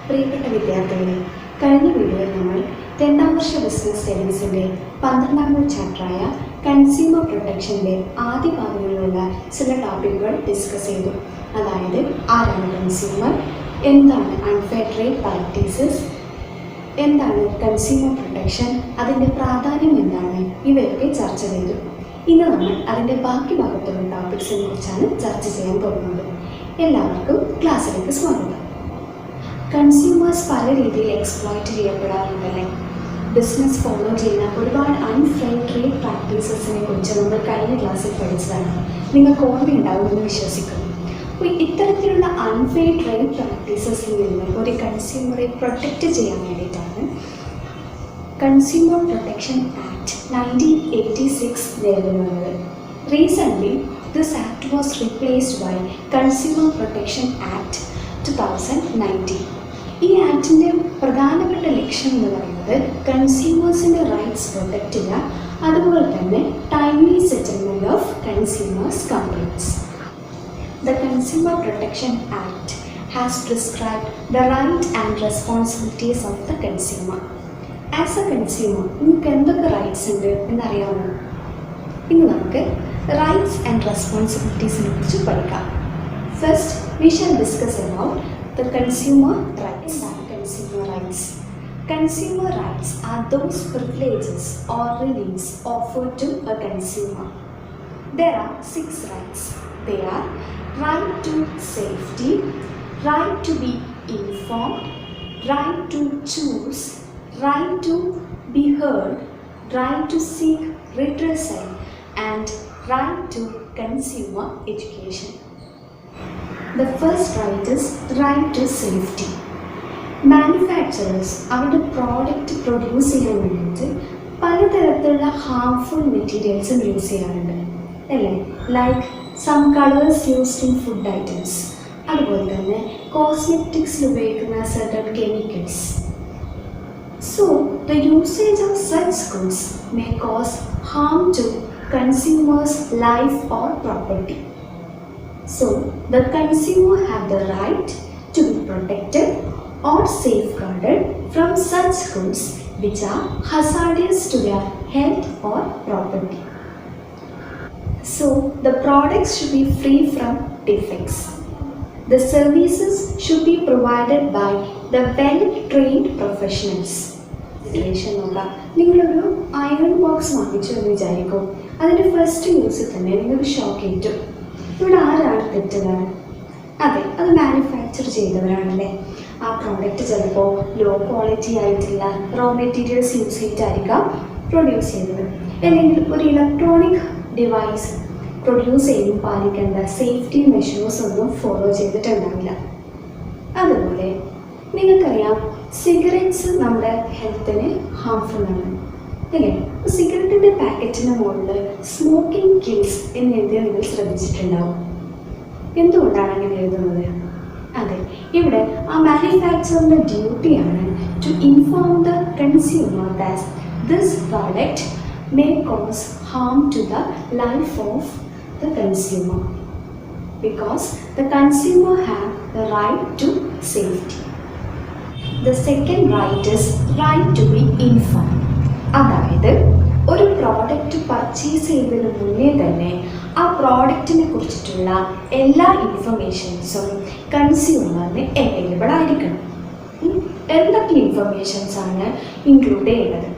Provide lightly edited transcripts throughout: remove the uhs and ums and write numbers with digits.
പ്രിയപ്പെട്ട വിദ്യാർത്ഥികളെ, കഴിഞ്ഞ വീഡിയോയിൽ നമ്മൾ രണ്ടാം വർഷ ബിസിനസ് സ്റ്റഡീസിൻ്റെ 12ാം ചാപ്റ്ററായ കൺസ്യൂമർ പ്രൊട്ടക്ഷൻ്റെ ആദ്യ ഭാഗങ്ങളിലുള്ള ചില ടോപ്പിക്കുകൾ ഡിസ്കസ് ചെയ്തു. അതായത് ആരാണ് കൺസ്യൂമർ, എന്താണ് അൺഫെയർ ട്രേഡ് പ്രാക്ടീസസ്, എന്താണ് കൺസ്യൂമർ പ്രൊട്ടക്ഷൻ, അതിൻ്റെ പ്രാധാന്യം എന്താണ്, ഇവയൊക്കെ ചർച്ച ചെയ്തു. ഇന്ന് നമ്മൾ അതിൻ്റെ ബാക്കി ഭാഗത്തുള്ള ടോപ്പിക്സിനെ കുറിച്ചാണ് ചർച്ച ചെയ്യാൻ പോകുന്നത്. എല്ലാവർക്കും ക്ലാസ്സിലേക്ക് സ്വാഗതം. കൺസ്യൂമേഴ്സ് പല രീതിയിൽ എക്സ്പ്ലോയിറ്റ് ചെയ്യപ്പെടാറുണ്ടല്ലേ. ബിസിനസ് ഫോളോ ചെയ്യുന്ന ഒരുപാട് അൺഫെയർ ട്രേഡ് പ്രാക്ടീസസിനെ കുറിച്ച് നമ്മൾ കഴിഞ്ഞ ക്ലാസ്സിൽ പഠിച്ചതാണ്. നിങ്ങൾക്ക് ഓർമ്മയുണ്ടാവുമെന്ന് വിശ്വസിക്കുന്നു. അപ്പോൾ ഇത്തരത്തിലുള്ള അൺഫെയർ ട്രേഡ് പ്രാക്ടീസസിൽ നിന്ന് ഒരു കൺസ്യൂമറെ പ്രൊട്ടക്റ്റ് ചെയ്യാൻ വേണ്ടിയിട്ടാണ് കൺസ്യൂമർ പ്രൊട്ടക്ഷൻ ആക്ട് 1986 നിലവിൽ വന്നത്. Recently this act was replaced by consumer protection act 2019. ഈ ആക്ടിൻ്റെ പ്രധാനപ്പെട്ട ലക്ഷ്യം എന്ന് പറയുന്നത് കൺസ്യൂമേഴ്സിൻ്റെ റൈറ്റ്സ് പ്രൊട്ടക്റ്റ് ചെയ്യുക, അതുപോലെ തന്നെ timely settlement of consumers complaints. The Consumer Protection Act has prescribed the right and responsibilities of the consumer. As a consumer, നിങ്ങൾക്ക് എന്തൊക്കെ റൈറ്റ്സ് ഉണ്ട് എന്നറിയാമോ? ഇന്ന് നമുക്ക് റൈറ്റ്സ് ആൻഡ് റെസ്പോൺസിബിലിറ്റീസിനെ കുറിച്ച് പഠിക്കാം. First, we shall discuss about the consumer rights and consumer rights. Consumer rights are those privileges or reliefs offered to a consumer. There are 6 rights. They are right to safety, right to be informed, right to choose, right to be heard, right to seek redressal, and right to consumer education. The first right is right to safety. Manufacturers അവരുടെ product produce ചെയ്യാൻ വേണ്ടിയിട്ട് പലതരത്തിലുള്ള harmful മെറ്റീരിയൽസും use ചെയ്യാറുണ്ട് അല്ലേ. Like some colours used in food items, അതുപോലെ തന്നെ കോസ്മെറ്റിക്സിൽ ഉപയോഗിക്കുന്ന certain chemicals. So the usage of such goods may cause harm to consumers life or property. So, the consumer have the right to be protected or safeguarded from such goods which are hazardous to their health or property. So, the products should be free from defects. The services should be provided by the well-trained professionals. നിങ്ങളൊരു iron box വാങ്ങിച്ചു എന്ന് വിചാരിക്കും. അതിൻ്റെ first യൂസിൽ തന്നെ നിങ്ങൾക്ക് shock ഏറ്റു. ഇവിടെ ആരാണ് തെറ്റുകാരൻ? അതെ, അത് മാനുഫാക്ചർ ചെയ്തവരാണല്ലേ. ആ പ്രോഡക്റ്റ് ചിലപ്പോൾ ലോ ക്വാളിറ്റി ആയിട്ടുള്ള റോ മെറ്റീരിയൽസ് യൂസ് ചെയ്തിട്ടായിരിക്കാം പ്രൊഡ്യൂസ് ചെയ്തത്. അല്ലെങ്കിൽ ഒരു ഇലക്ട്രോണിക് ഡിവൈസ് പ്രൊഡ്യൂസ് ചെയ്യുമ്പോൾ പാലിക്കേണ്ട സേഫ്റ്റി മെഷേഴ്സ് ഒന്നും ഫോളോ ചെയ്തിട്ടുണ്ടാവില്ല. അതുപോലെ നിങ്ങൾക്കറിയാം, സിഗരറ്റ്സ് നമ്മുടെ ഹെൽത്തിന് ഹാംഫുൾ ആണ് അല്ലേ. സിഗരറ്റിൻ്റെ പാക്കറ്റിന് മുകളിൽ സ്മോക്കിംഗ് കിൽസ് എന്ന് എഴുതിയാൽ നിങ്ങൾ ശ്രദ്ധിച്ചിട്ടുണ്ടാവും. എന്തുകൊണ്ടാണ് അങ്ങനെ എഴുതുന്നത്? അതെ, ഇവിടെ ആ മാനുഫാക്ചറിൻ്റെ ഡ്യൂട്ടിയാണ് to inform the consumer that this product may cause harm to the life of the consumer, because the consumer have the right to safety. The second right is right to be informed. അതായത് ഒരു product purchase ചെയ്തതിന് മുന്നേ തന്നെ ആ പ്രോഡക്റ്റിനെ കുറിച്ചിട്ടുള്ള എല്ലാ ഇൻഫർമേഷൻസും കൺസ്യൂമറിന് available ആയിരിക്കണം. എന്തൊക്കെ ഇൻഫർമേഷൻസാണ് ഇൻക്ലൂഡ് ചെയ്യേണ്ടത്?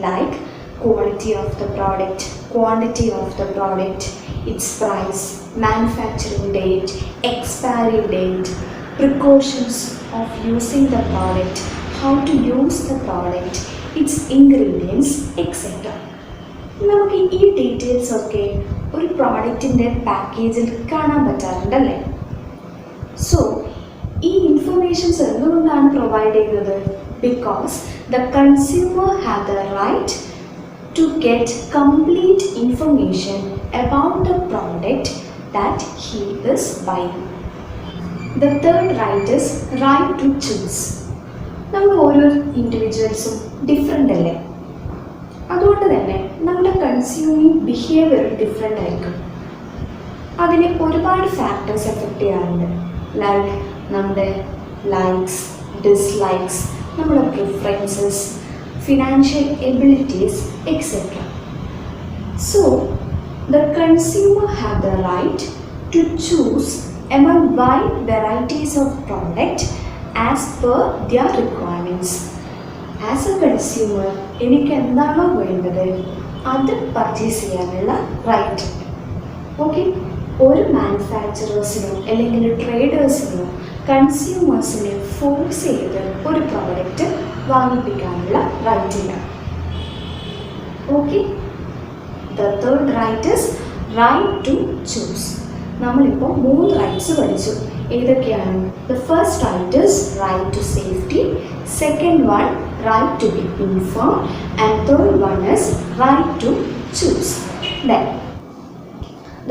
Like quality of the product, quantity of the product, its price, manufacturing date, expiry date, precautions of using the product, how to use the product, its ingredients etcetera. നമുക്ക് ഈ ഡീറ്റെയിൽസ് ഒക്കെ ഒരു പ്രോഡക്റ്റിൻ്റെ പാക്കേജിൽ കാണാൻ പറ്റാറുണ്ടല്ലേ. സോ ഈ ഇൻഫർമേഷൻസ് എന്തുകൊണ്ടാണ് പ്രൊവൈഡ് ചെയ്യുന്നത്? Because the consumer have the right to get complete information about the product that he is buying. The third right is right to choose. നമ്മൾ ഓരോ ഇൻഡിവിജ്വൽസും ഡിഫറെൻ്റ് അല്ലേ. അതുകൊണ്ട് തന്നെ നമ്മുടെ കൺസ്യൂമിങ് ബിഹേവിയർ ഡിഫറെൻ്റ് ആയിരിക്കും. അതിനെ ഒരുപാട് ഫാക്ടേഴ്സ് എഫക്റ്റ് ചെയ്യാറുണ്ട്. ലൈക്ക് നമ്മുടെ ലൈക്സ്, ഡിസ്ലൈക്സ്, നമ്മുടെ preferences, financial abilities etcetera. So, the consumer have the right to choose among wide varieties of product as per their requirements. As a consumer, എനിക്ക് എന്താണോ വേണ്ടത് അത് പർച്ചേസ് ചെയ്യാനുള്ള റൈറ്റ്. ഓക്കെ, ഒരു മാനുഫാക്ചറേഴ്സിനോ അല്ലെങ്കിൽ ട്രേഡേഴ്സിനോ കൺസ്യൂമേഴ്സിനെ ഫോഴ്സ് ചെയ്ത് ഒരു പ്രോഡക്റ്റ് വാങ്ങിപ്പിക്കാനുള്ള റൈറ്റ് ഇല്ല. Okay, the third right is right to choose. നമ്മളിപ്പോൾ 3 റൈറ്റ്സ് പഠിച്ചു. ഏതൊക്കെയാണ്? The first right is right to safety, second one right to be informed, and third one is right to choose. Then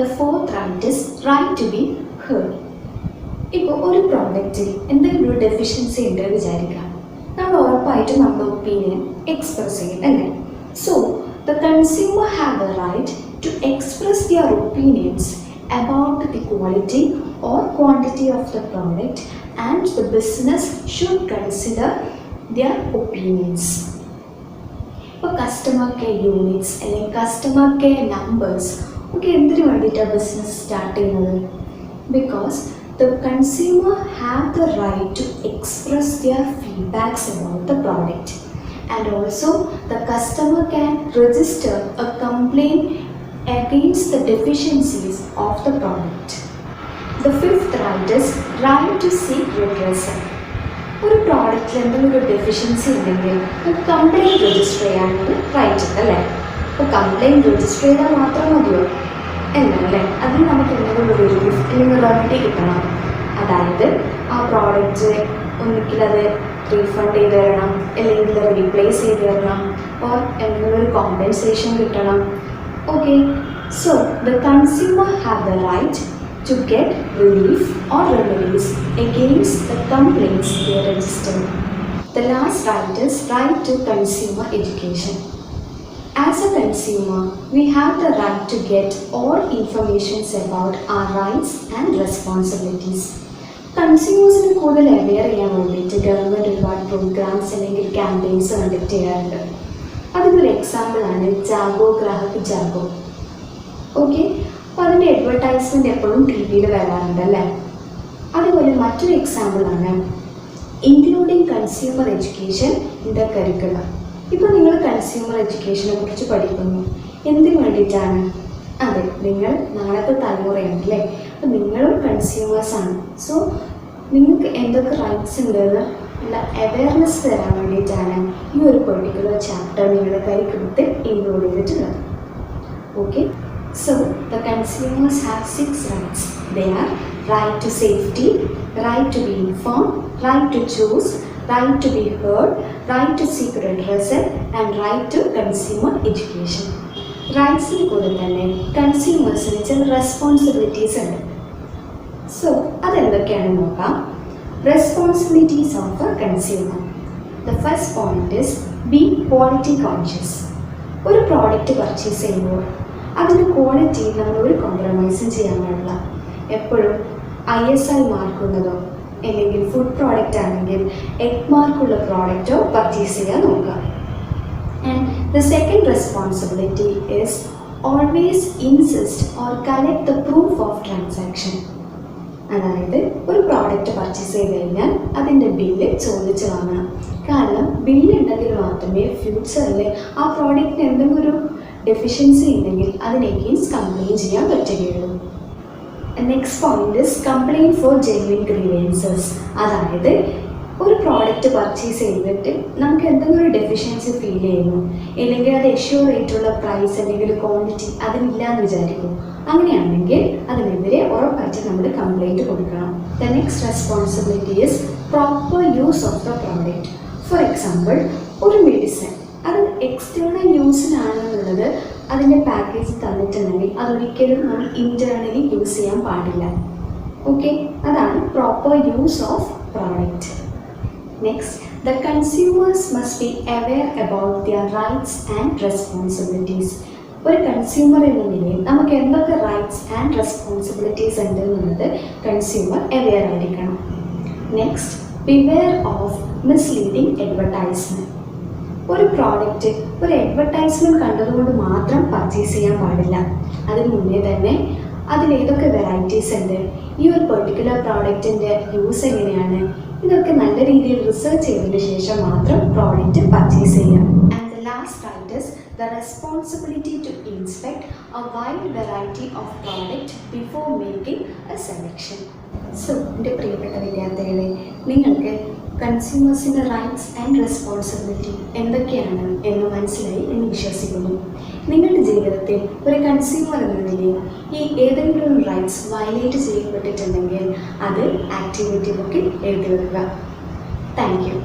the fourth right is right to be heard. ഇപ്പോൾ ഒരു പ്രോഡക്റ്റിൽ എന്തെങ്കിലും ഒരു deficiency ഉണ്ട് വിചാരിക്കാം, നമ്മൾ ഉറപ്പായിട്ടും നമ്മുടെ ഒപ്പീനിയൻ എക്സ്പ്രസ് ചെയ്യും അല്ലേ? So the consumer have the right to express their opinions about the quality or quantity of the product, and the business should consider their opinions. ഇപ്പോൾ കസ്റ്റമർ കെയർ യൂണിറ്റ്സ് അല്ലെങ്കിൽ customer care numbers ഒക്കെ എന്തിനു വേണ്ടിയിട്ടാണ് business start ചെയ്യുന്നത്? Because the consumer have the right to express their feedbacks about the product. And also the customer can register a complaint against the deficiencies of the product. The fifth right is right to seek redressal. ഒരു പ്രോഡക്റ്റിൽ എന്തെങ്കിലും ഒരു deficiency ഉണ്ടെങ്കിൽ നമുക്ക് complaint register ചെയ്യാനുള്ള right ഉണ്ട് അല്ലേ? അപ്പോൾ complaint register ചെയ്താൽ മാത്രം മതിയോ എന്നല്ലേ? അതിന് നമുക്ക് എന്തെങ്കിലും ഒരു റിലീഫ് അല്ലെങ്കിൽ റെമഡി കിട്ടണം. അതായത് ആ പ്രോഡക്റ്റ് ഒന്നിക്കിൽ അത് റീഫണ്ട് ചെയ്ത് തരണം, അല്ലെങ്കിൽ റീപ്ലേസ് ചെയ്ത് തരണം, ഓർ എന്തെങ്കിലും ഒരു കോമ്പൻസേഷൻ കിട്ടണം. Okay, so the consumer have the right to get relief or remedies against the complaints they register. The last right is right to consumer education. As a consumer, we have the right to get all informations about our rights and responsibilities. കൺസ്യൂമേഴ്സിന് കൂടുതൽ aware ചെയ്യാൻ വേണ്ടിയിട്ട് government ഒരുപാട് programmes അല്ലെങ്കിൽ campaigns conduct ചെയ്യാറുണ്ട്. അതിനൊരു എക്സാമ്പിളാണ് Jago Grahak Jago. Okay, അപ്പോൾ അതിൻ്റെ അഡ്വർടൈസ്മെൻറ്റ് എപ്പോഴും ടി വിയിൽ വരാറുണ്ട് അല്ലേ? അതുപോലെ മറ്റൊരു എക്സാമ്പിളാണ് including consumer education in the curriculum. ഇപ്പോൾ നിങ്ങൾ കൺസ്യൂമർ എഡ്യൂക്കേഷനെ കുറിച്ച് പഠിക്കുന്നു. എന്തിനു വേണ്ടിയിട്ടാണ്? അതെ, നിങ്ങൾ നാളത്തെ തലമുറയാണ് അല്ലേ? അപ്പോൾ നിങ്ങളും കൺസ്യൂമേഴ്സാണ്. സോ നിങ്ങൾക്ക് എന്തൊക്കെ റൈറ്റ്സ് ഉണ്ടെന്ന് ഉള്ള അവെയർനെസ് തരാൻ വേണ്ടിയിട്ടാണ് ഈ ഒരു പെർട്ടിക്കുലർ ചാപ്റ്റർ നിങ്ങളുടെ കരിക്കുലത്തിൽ ഇൻക്ലൂഡ് ചെയ്തിട്ടുള്ളത്. Okay, so the consumers have 6 rights. They are right to safety, right to be informed, right to choose, right to be heard, right to seek redressal, and right to consumer education. റൈറ്റ്സിന് കൂടെ തന്നെ കൺസ്യൂമേഴ്സിന് ചില responsibilities ഉണ്ട്. So അതെന്തൊക്കെയാണെന്ന് നോക്കാം. Responsibilities of A consumer. The first point is B quality conscious. ഒരു product purchase ചെയ്യുമ്പോൾ അതിൻ്റെ quality നമ്മൾ ഒരു കോംപ്രമൈസും ചെയ്യാൻ പാടില്ല. എപ്പോഴും ISI മാർക്കുള്ളതോ അല്ലെങ്കിൽ ഫുഡ് പ്രോഡക്റ്റ് ആണെങ്കിൽ എഗ് മാർക്കുള്ള പ്രോഡക്റ്റോ പർച്ചേസ് ചെയ്യാൻ നോക്കുക. And the second responsibility is always insist or collect the proof of transaction. അതായത് ഒരു പ്രോഡക്റ്റ് പർച്ചേസ് ചെയ്ത് കഴിഞ്ഞാൽ അതിൻ്റെ ബില്ല് ചോദിച്ച് വാങ്ങണം. കാരണം ബില്ലുണ്ടെങ്കിൽ മാത്രമേ ഫ്യൂച്ചറിൽ ആ പ്രോഡക്റ്റിന് എന്തെങ്കിലും ഒരു ഡെഫിഷ്യൻസി ഉണ്ടെങ്കിൽ അതിന് എഗെയിൻസ്റ്റ് കംപ്ലയിൻറ്റ് ചെയ്യാൻ പറ്റുകയുള്ളൂ. Next point is complaint for genuine grievances. അതായത് ഒരു പ്രോഡക്റ്റ് പർച്ചേസ് ചെയ്തിട്ട് നമുക്ക് എന്തെങ്കിലും ഒരു ഡെഫിഷ്യൻസി ഫീൽ ചെയ്യുന്നു, അല്ലെങ്കിൽ അത് എഷ്യൂർ ആയിട്ടുള്ള പ്രൈസ് അല്ലെങ്കിൽ ക്വാണ്ടിറ്റി അതിനില്ല എന്ന് വിചാരിക്കും. അങ്ങനെയാണെങ്കിൽ അതിനെതിരെ ഉറപ്പായിട്ട് നമ്മൾ കംപ്ലയിൻറ്റ് കൊടുക്കണം. The next responsibility is proper use of the product. For example, ഒരു മെഡിസിൻ അത് എക്സ്റ്റേണൽ യൂസിനാണെന്നുള്ളത് അതിൻ്റെ പാക്കേജ് തന്നിട്ടുണ്ടെങ്കിൽ അതൊരിക്കലും നമ്മൾ ഇൻറ്റേർണലി യൂസ് ചെയ്യാൻ പാടില്ല. ഓക്കെ, അതാണ് proper use of product. Next, the consumers must be aware about their rights and responsibilities. ഒരു കൺസ്യൂമർ എന്ന നിലയിൽ നമുക്ക് എന്തൊക്കെ റൈറ്റ്സ് ആൻഡ് റെസ്പോൺസിബിലിറ്റീസ് ഉണ്ട് എന്നുള്ളത് കൺസ്യൂമർ അവെയർ ആയിരിക്കണം. Next, beware of misleading advertisement. ഒരു പ്രോഡക്റ്റ് ഒരു അഡ്വർടൈസ്മെൻറ്റ് കണ്ടതുകൊണ്ട് മാത്രം പർച്ചേസ് ചെയ്യാൻ പാടില്ല. അതിന് മുന്നേ തന്നെ അതിലേതൊക്കെ വെറൈറ്റീസ് ഉണ്ട്, ഈ ഒരു പെർട്ടിക്കുലർ പ്രോഡക്റ്റിൻ്റെ യൂസ് എങ്ങനെയാണ്, ഇതൊക്കെ നല്ല രീതിയിൽ റിസർച്ച് ചെയ്തതിന് ശേഷം മാത്രം പ്രോഡക്റ്റ് പർച്ചേസ് ചെയ്യാം. And the last right is the responsibility to inspect a wide variety of product before making a selection. So എൻ്റെ പ്രിയപ്പെട്ട വിദ്യാർത്ഥികളെ, നിങ്ങൾക്ക് കൺസ്യൂമേഴ്സിൻ്റെ റൈറ്റ്സ് ആൻഡ് റെസ്പോൺസിബിലിറ്റി എന്തൊക്കെയാണ് എന്ന് മനസ്സിലായി എന്ന് വിശ്വസിക്കുന്നു. നിങ്ങളുടെ ജീവിതത്തിൽ ഒരു കൺസ്യൂമർ എന്ന നിലയിൽ ഈ ഏതെങ്കിലും റൈറ്റ്സ് വയലേറ്റ് ചെയ്യപ്പെട്ടിട്ടുണ്ടെങ്കിൽ അത് ആക്ടിവിറ്റി ബുക്കിൽ എഴുതി വെക്കുക. Thank you.